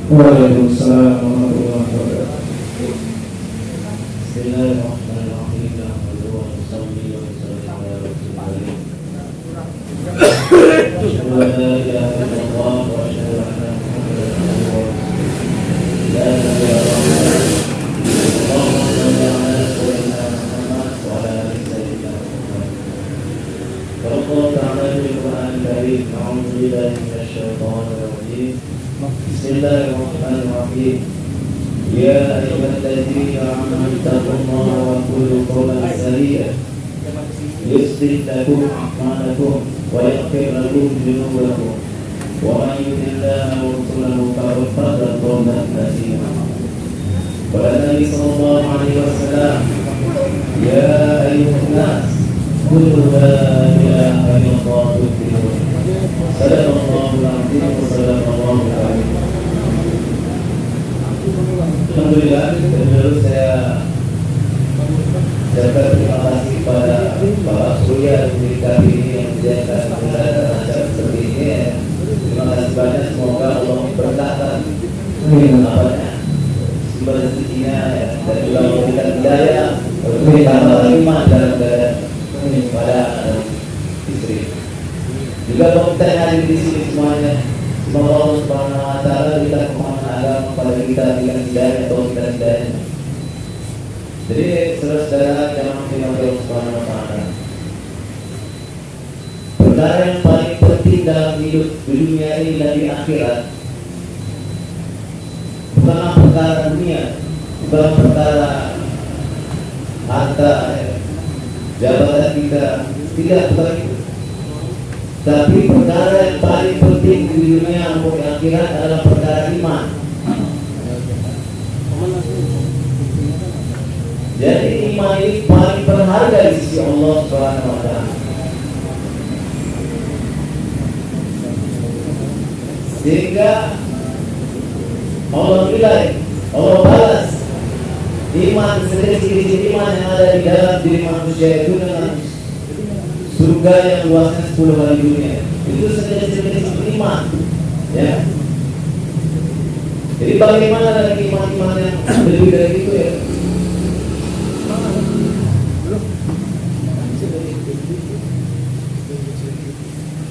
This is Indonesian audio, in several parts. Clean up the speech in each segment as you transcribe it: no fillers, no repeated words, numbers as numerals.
Waalaikumsalam warahmatullahi wabarakatuh. Bismillahirrahmanirrahim. Bismillahirrahmanirrahim. Ya ayyuhalladzina amanu taqullaha wa qulu qawlan sadida yuslih lakum a'malakum wa yaghfir lakum dhunubakum wa man yuti'illah wa rasulahu faqad faza fawzan 'azima. Qala Nabi sallallahu alaihi wasallam, ya ayyuhan nas qulu la ilaha illallah tuflihun. Sadaqallahul 'azim wa sadaqallahu alaihi. Alhamdulillah, dulu saya terima kasih kepada Bapak Surya yang memberikan ini yang menjadikan acara seperti ini. Terima kasih banyak, semoga Allah memberkahkan apanya sumber rezekinya dan juga memberikan hidayah, memberikan iman dalam kepada istri. Juga kita yang hadir di sini semuanya, semoga Allah Subhanahu wa taala berikan pemahaman agama kepada kita dengan hidayah atau tidak hidayah. Jadi saudara-saudara jangan menghina Allah Subhanahu wa taala. Perkara yang paling penting dalam hidup di dunia ini dan di akhirat bukanlah perkara dunia, bukan perkara harta, jabatan kita, tidak bukan itu. Tapi perkara yang paling penting di dunia maupun di akhirat adalah perkara iman. Jadi iman ini paling berharga di sisi Allah Subhanahu wa taala. Sehingga Allah nilai, Allah balas iman sedikit iman yang ada di dalam diri manusia itu dengan surga yang luasnya 10 kali dunia. Itu sedikit iman, ya. Jadi bagaimana dengan iman-iman yang lebih dari itu, ya?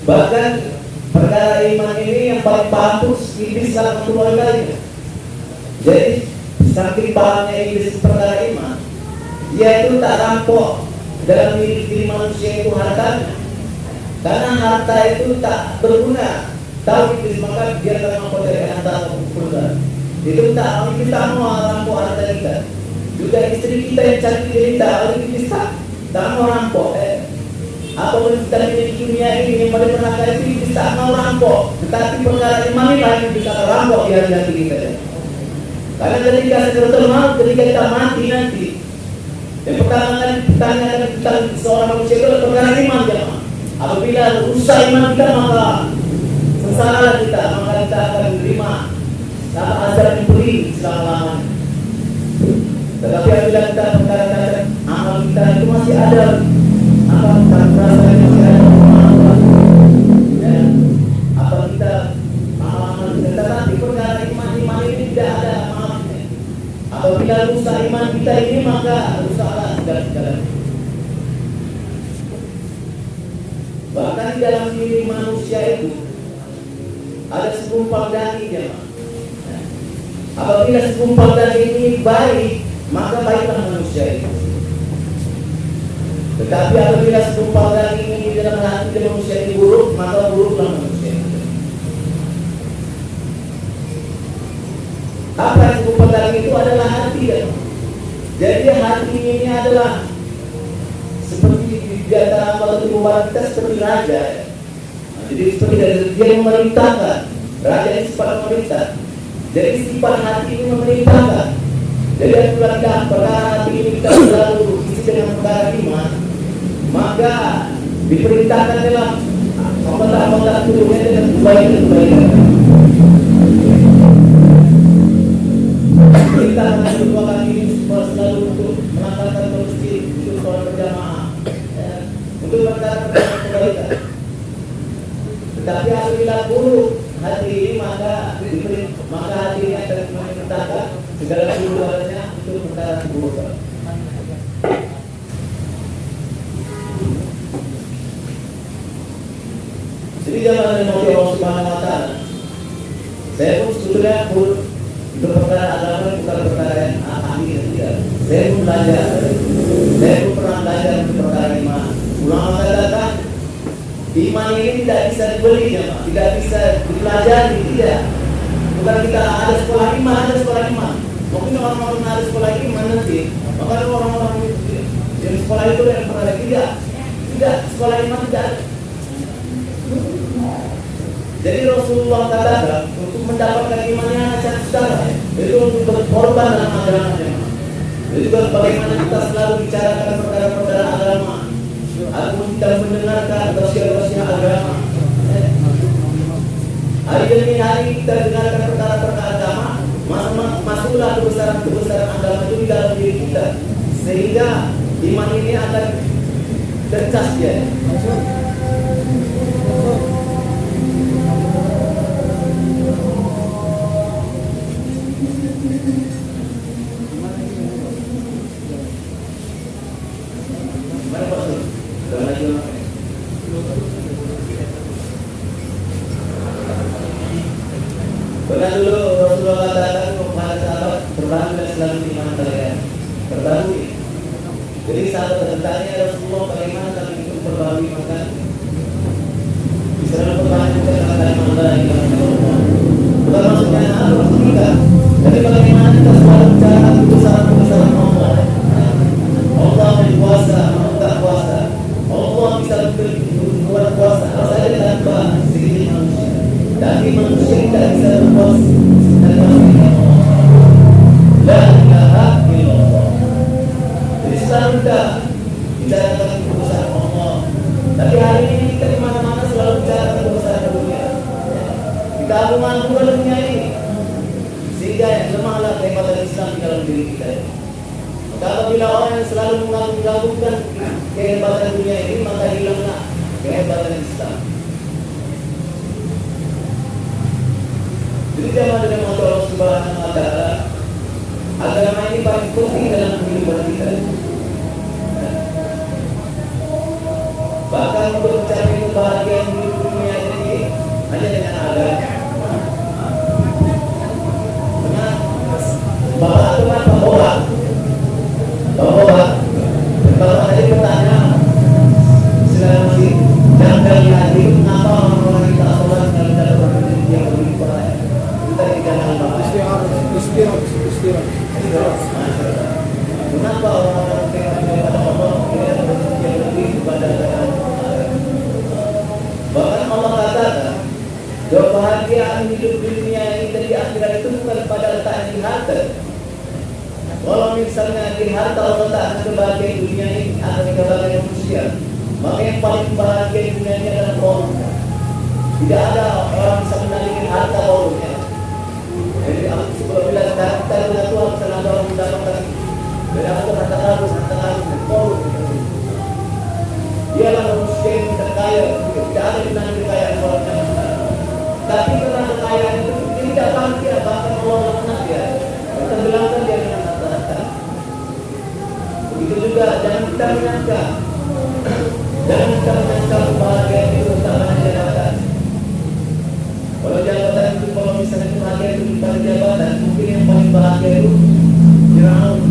Bahkan perkara iman ini yang paling paham iblis dalam keluarganya. Jadi saking pahamnya iblis perkara iman, dia itu tak rampok dalam diri manusia itu hartanya, karena harta itu tak berguna. Tahu iblis, maka dia akan mempelajari harta keluarga. Itu tak, iblis tak mau rampok harta kita. Juga istri kita yang cantik kita, iblis tak mau rampok. Apapun kita miliki dunia ini yang paling berharga itu bisa mau rampok, tetapi perkara iman ini yang bisa rampok di hati kita. Karena ketika sesuatu mau, ketika kita mati nanti, yang pertama kali ditanyakan tentang seorang manusia itu perkara iman, jemaah. Apabila rusak iman kita, maka sengsara kita, maka kita akan menerima sama azab yang pedih selama-lamanya. Tetapi apabila kita perkara amal kita itu masih ada, apa kita merasa masih ada kemampuan, ya, apa kita amal kita, tetapi perkara iman ini tidak ada maafnya. Apabila rusak iman kita ini, maka rusaklah segala-galanya. Bahkan di dalam diri manusia itu ada segumpal daging, ya. Apabila segumpal daging ini baik, maka baiklah manusia itu. Tetapi apabila segumpal daging ini di dalam hati manusia ini buruk, maka buruklah manusia itu. Apa yang segumpal daging itu adalah hati, ya. Jadi hati ini adalah seperti di antara amal tubuh kita seperti raja, ya. Jadi seperti dia yang memerintahkan. Raja ini sifat memerintah. Jadi sifat hati ini memerintahkan. Jadi apabila perkara hati ini kita selalu isi dengan perkara iman, maka diperintahkan dalam anggota-anggota tubuhnya dengan kebaikan. Diperintahkan kedua kali ini selalu untuk melakukan masjid, untuk sholat berjamaah, ya, untuk perkara kebaikan. Tetapi apabila buruk hati ini maka hati ini akan memerintahkan segala keluarnya untuk perkara keburukan. Jadi jangan memuji Allah Subhanahu Wa Taala. Saya pun sebetulnya itu perkara agama bukan perkara yang ahli tidak. Saya pun belajar. Saya pun pernah belajar untuk perkara iman. Ulama katakan iman ini tidak bisa dibeli, ya, tidak bisa dipelajari, tidak. Bukan kita ada sekolah iman, ada sekolah iman. Mungkin orang-orang ada sekolah iman nanti, maka orang-orang yang sekolah itu yang pernah tidak sekolah iman tidak. Jadi Rasulullah katakan untuk mendapatkan imannya hanya satu cara, yaitu untuk berkorban dalam agamanya. Jadi bagaimana kita selalu bicarakan perkara-perkara agama, aku tidak mendengarkan dosia-dosia agama. Hari demi hari kita dengarkan perkara-perkara agama, masuklah kebesaran-kebesaran agama itu di dalam diri kita, sehingga iman ini akan tercas ya. Pernah dulu Rasulullah katakan kepada sahabat, berbahagia selalu iman kalian. Berbahagia. Jadi sahabat bertanya, Rasulullah bagaimana kami itu berbahagia makan? Bisa berbahagia kata Allah yang Allah. Bukan maksudnya harus kita. Jadi bagaimana kita selalu bicara kebesaran Allah. Allah yang kuasa, Allah kuasa. Allah bisa berbuat kuasa. Saya tanpa sedikit manusia. Tapi manusia tidak bisa berpuas dan manusia la ilaha illallah. Jadi selalu kita bicarakan kebesaran Allah. Tapi hari ini kita di mana-mana selalu bicarakan kebesaran dunia. Kita agung-agungkan dunia ini, sehingga yang lemahlah kehebatan Islam di dalam diri kita. Maka apabila orang yang selalu mengagung-agungkan kehebatan dunia ini, maka hilanglah kehebatan Islam. Jadi jamaah dengan Allah Subhanahu Wa Taala, agama ini paling penting dalam kehidupan kita. Bahkan untuk mencapai kebahagiaan di dunia ini hanya dengan agama. Karena bapak itu kan bapak. Kalau tadi pertanyaan, silakan masih jangan kali hati mengapa orang-orang kita sholat kalau tidak ada yang lebih parah. Istirahat. Kenapa orang-orang kepada Allah yang lebih kepada Allah? Bahkan Allah katakan kebahagiaan hidup di dunia ini dan di akhirat itu bukan pada letaknya di harta. Kalau misalnya di harta Allah letakkan kebahagiaan dunia ini atau kebahagiaan manusia, maka yang paling bahagia di dunia ini adalah Allah. Tidak ada orang bisa menandingi harta Allahnya. Jadi aku sebelum bilang kita dengan Tuhan selalu mendapatkan berapa harta karun dan korup. Dialah manusia yang terkaya, tidak ada yang menang kekayaan orangnya. Tapi karena kekayaan itu tidak pasti, bahkan Allah menang dia. Tenggelamkan dia dengan harta. Begitu juga jangan kita menyangka kebahagiaan itu utama jabatan. Kalau jabatan itu, kalau misalnya kebahagiaan itu bukan jabatan, mungkin yang paling bahagia itu Firaun.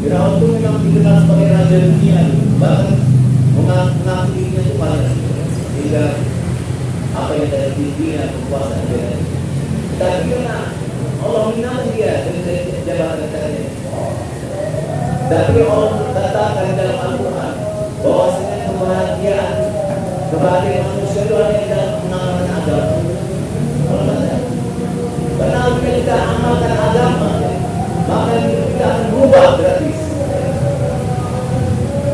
Firaun itu memang dikenal sebagai raja dunia, bahkan mengaku dirinya itu paling sehingga apa yang ada di dunia kekuasaan dia. Tapi karena Allah menang dia dari jabatan tadi. Tapi Allah katakan dalam Al-Quran bahwasanya kebahagiaan manusia itu hanya dalam mengamalkan agama. Karena jika kita amalkan agama, maka kita akan berubah gratis.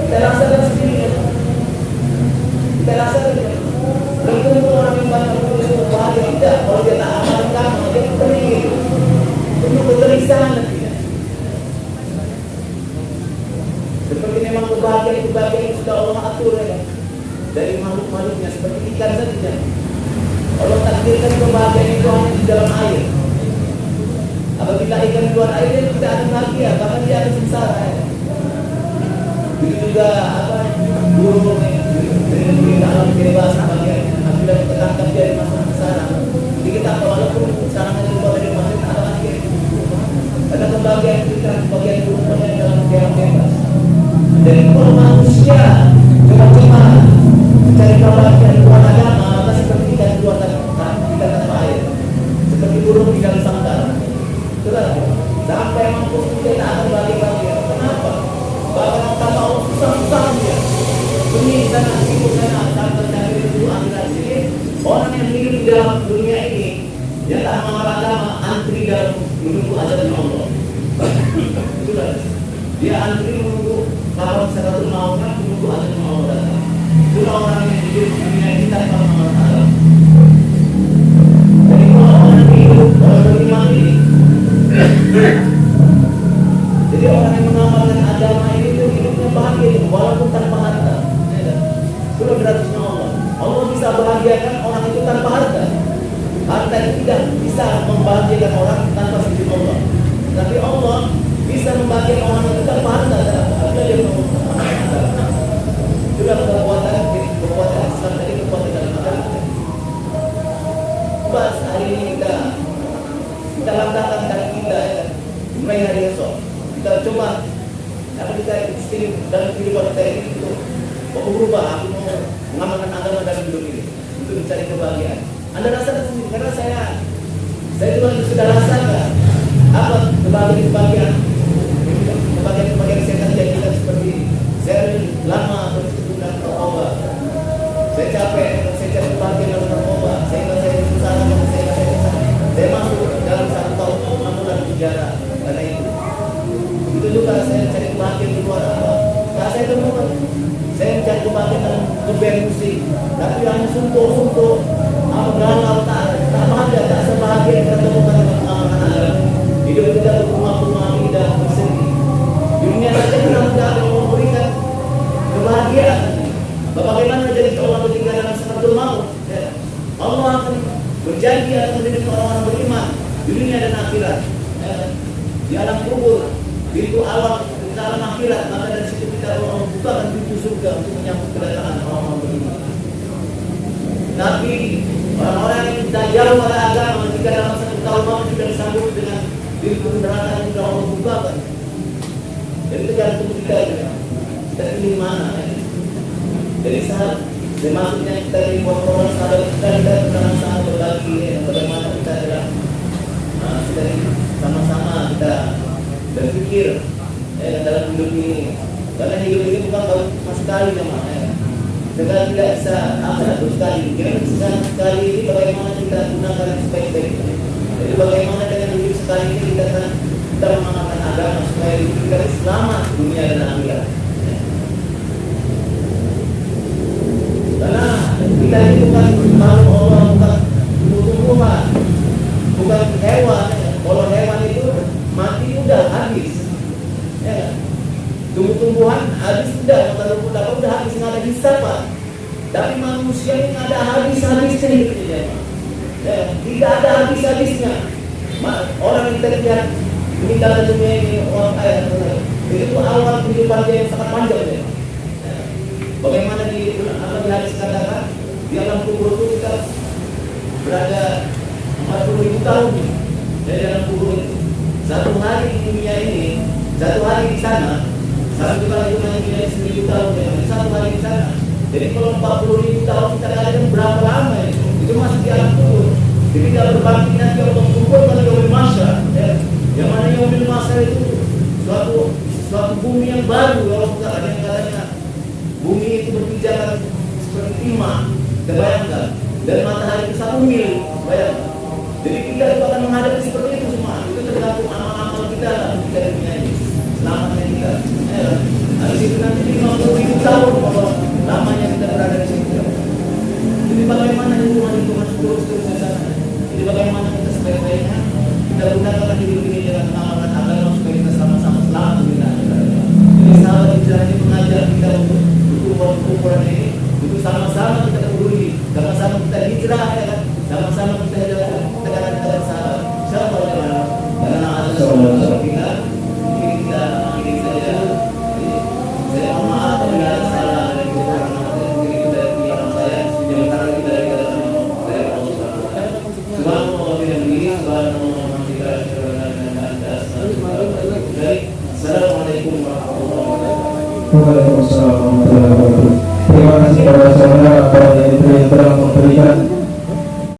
Kita rasakan sendiri. Kita rasakan. Belum tentu orang yang banyak itu bahagia, tidak. Kalau dia tak amalkan, dia pergi. Penuh kegelisahan nantinya. Seperti memang kebahagiaan itu sudah Allah atur ya, dari makhluk-makhluknya seperti ikan saja. Allah takdirkan kebahagiaan itu hanya di dalam air. Apabila ikan di luar air dia tidak akan bahagia, bahkan dia akan sengsara. Begitu juga burung di dalam kebebasan bagian apabila kita tangkap dia di masa sengsara. Jadi kita walaupun sekarang ada lupa dari masjid ada lagi. Ada kebahagiaan kita bagian burung dalam keadaan bebas. Jadi kalau manusia cuma mencari kebahagiaan di luar agama, maka seperti ikan di luar tanpa air, seperti burung di dalam sangkar. Itulah sampai mampu kita akan bahagia. Kenapa? Bahkan tanpa Allah susah dia. Ini sana sini sana tanpa cari dulu akhirat sini. Orang yang hidup di dalam dunia ini dia tak mengenal agama, antri dalam menunggu azab Allah. Itulah dia antri menunggu kalau satu maunya menunggu azab Allah datang. Itulah orang yang hidup di dunia ini tanpa mengenal agama. Jadi kalau orang hidup orang beriman ini, jadi orang yang mengamalkan agama ini itu hidupnya bahagia walaupun tanpa harta. Itu gratisnya Allah. Allah bisa bahagiakan orang itu tanpa harta. Harta itu tidak bisa membahagiakan orang tanpa izin Allah. Tapi Allah bisa membahagiakan orang itu tanpa harta. Ada yang mengatakan sudah kekuatan Islam tadi kekuatan dalam agama. Bas hari ini kita langkahkan kaki kita mulai hari esok. Kita coba apa kita istilah dalam kehidupan kita ini itu berubah. Aku mau mengamalkan agama dalam hidup ini untuk mencari kebahagiaan. Anda rasakan sendiri karena saya juga sudah rasakan apa kebahagiaan saya akan jadikan seperti ini. Saya lama bersyukur dan bertoba. Saya capek kebahagiaan dalam bertoba. Saya susah saya masuk dalam 1 tahun 6 bulan penjara karena itu juga saya cari kebahagiaan di luar apa. Nah, saya temukan saya mencari kebahagiaan dalam ngeband musik, tapi hanya suntuk galau tak bahagia, tak sebahagia yang kita temukan dalam pengalaman agama. Hidup kita berumah-rumah tidak bersedih. Dunia saja kita tidak ada yang memberikan kebahagiaan. Bagaimana jadi Allah ketika dalam sekatul maut? Allah akan berjanji akan menjadi orang-orang beriman di dunia dan akhirat. Di alam kubur, pintu alam akhirat, maka dari situ kita membukakan pintu surga untuk menyambut kedatangan orang-orang beriman. Tapi orang-orang yang tidak jauh pada agama jika dalam 1 tahun maut sudah disambut dengan pintu neraka yang sudah Allah bukakan. Jadi tergantung kita pilih mana. Jadi saat maksudnya kita di orang sahabat kita dalam saat berbagi bagaimana kita adalah kita sama-sama kita berpikir dalam hidup ini. Karena hidup ini bukan baru sekali namanya. Segala tidak bisa terus sekali. Kira sekali ini bagaimana kita gunakan sebaik-baiknya. Jadi bagaimana dengan hidup sekali ini kita mengamalkan agama supaya hidup kita selamat dunia dan akhirat. Karena kita ini bukan makhluk Allah, bukan tumbuh-tumbuhan, bukan hewan. Kalau hewan itu mati udah habis. Ya, tumbuh-tumbuhan habis udah, kalau udah habis nggak ada hisap. Tapi manusia ini ada habis-habisnya hidupnya. Ya, tidak ada habis-habisnya. Orang yang kita lihat meninggal dunia ini orang kaya, itu awal kehidupan dia yang sangat panjang ya. Bagaimana di hadis katakan di alam kubur itu kita berada 40.000 tahun dari dalam kubur itu. Satu hari di dunia ini, satu hari di sana, satu kali dunia 1.000 tahun, satu hari di sana. Jadi kalau 40.000 tahun kita kalikan berapa lama itu masih di alam kubur. Jadi kalau berbakti nanti Allah kubur pada yaumil mahsyar, yang mana yaumil mahsyar itu suatu bumi yang baru. Allah ada yang katanya bumi itu berpijakan seperti timah, terbayangkan, dan matahari itu 1 mil, bayangkan. Jadi kita itu akan menghadapi seperti itu semua. Itu tergantung amal-amal kita di dunia ini. Selamatnya kita. Habis itu nanti 50.000 tahun lamanya kita berada di situ. Jadi bagaimana hitungan seterusnya sana? Jadi bagaimana kita sebaik-baiknya kita gunakan hidup ini dengan mengamalkan agama supaya kita sama-sama selamat di dunia. Jadi sahabat hijrah ini mengajar kita untuk ukuran ini, untuk sama-sama kita peduli, sama-sama kita hijrah, ya kan? Waalaikumsalam warahmatullahi wabarakatuh. Terima kasih kepada saudara para yang telah memberikan